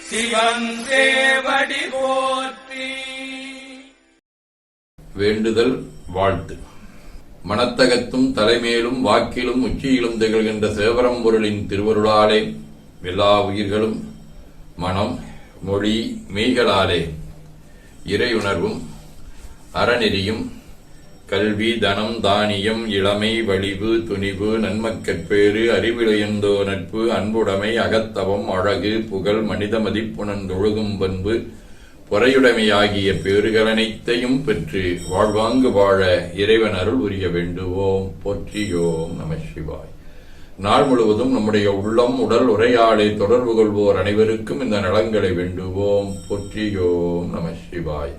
சிவன் சேவடி போற்றி. வேண்டுதல் வாழ்த்து. மனத்தகத்தும் தலைமேலும் வாக்கிலும் உச்சியிலும் திகழ்கின்ற சிவபரம்பொருளின் திருவருளாலே எல்லா உயிர்களும் மனம் மொழி மெய்களாலே இறையுணர்வும் அறநெறியும் கல்வி தனம் தானியம் இளமை வலிவு துணிவு நன்மக்கட்பேறு அறிவிழையந்தோ நட்பு அன்புடைமை அகத்தவம் அழகு புகழ் மனித மதிப்புணர்ந்தொழுகும் பண்பு பொறையுடைமையாகிய பேறுகளனைத்தையும் பெற்று வாழ்வாங்கு வாழ இறைவன் அருள் புரிய வேண்டுவோம். போற்றியோம் நம சிவாய். நாள் முழுவதும் நம்முடைய உள்ளம் உடல் உரையாடை தொடர்பு கொள்வோர் அனைவருக்கும் இந்த நலங்களை வேண்டுவோம். போற்றியோம் நம சிவாய்.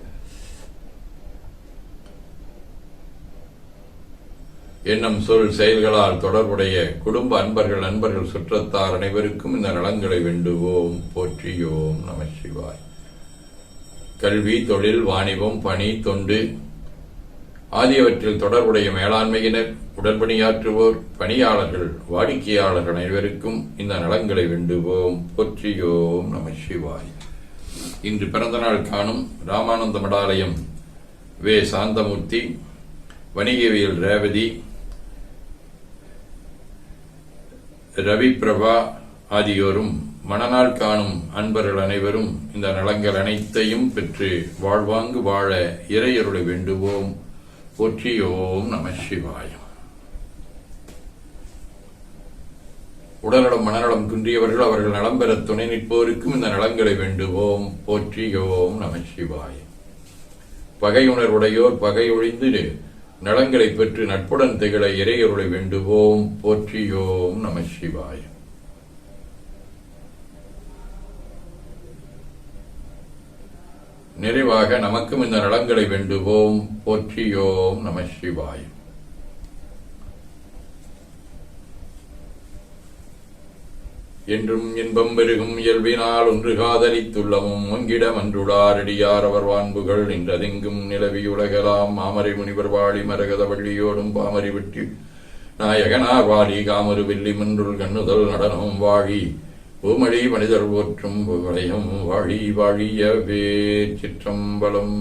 எண்ணம் சொல் செயல்களால் தொடர்புடைய குடும்ப அன்பர்கள் நண்பர்கள் சுற்றத்தார் அனைவருக்கும் இந்த நலங்களை வேண்டுவோம். போற்றியோம் நம சிவாய். கல்வி தொழில் வாணிபம் பணி தொண்டு ஆகியவற்றில் தொடர்புடைய மேலாண்மையினர் உடன்பணியாற்றுவோர் பணியாளர்கள் வாடிக்கையாளர்கள் அனைவருக்கும் இந்த நலங்களை வேண்டுவோம். போற்றியோம் நம சிவாய். இன்று பிறந்தநாள் காணும் ராமானந்த மடாலயம் வே சாந்தமூர்த்தி, வணிகவியல் ரேவதி, ரவி பிரபா ஆகியோரும் மணநாள் காணும் அன்பர்கள் அனைவரும் இந்த நலங்கள் அனைத்தையும் பெற்று வாழ்வாங்கு வாழ இறையருளை வேண்டுவோம். போற்றியோம் நம சிவாயம். உடல்நலம் மனநலம் குன்றியவர்கள் அவர்கள் நலம் பெற துணை நிற்போருக்கும் இந்த நலங்களை வேண்டுவோம். போற்றியோம் நம சிவாயம். பகையுணர்வுடையோர் பகையொழிந்து நலங்களை பெற்று நட்புடன் திகழ இறையருளை வேண்டுவோம். போற்றியோம் நம சிவாயம். நிறைவாக நமக்கும் இந்த நலங்களை வேண்டுவோம். போற்றியோம் நம சிவாயம். என்றும் இன்பம் பெருகும் இயல்பினால் ஒன்று காதலித்துள்ளமும் ஒங்கிட மன்றுடாரடியார் அவர் வான்புகள் நின்றதெங்கும் நிலவியுலகலாம் மாமரை முனிவர் வாழி மரகத வள்ளியோடும் பாமரி வெட்டி நாயகனார் வாழி காமரு வெள்ளி மன்றுள் கண்ணுதல் நடனம் வாழி பூமழி மனிதர் போற்றும் புகழையும் வாழி வாழியவே. சிற்றம்பலம்.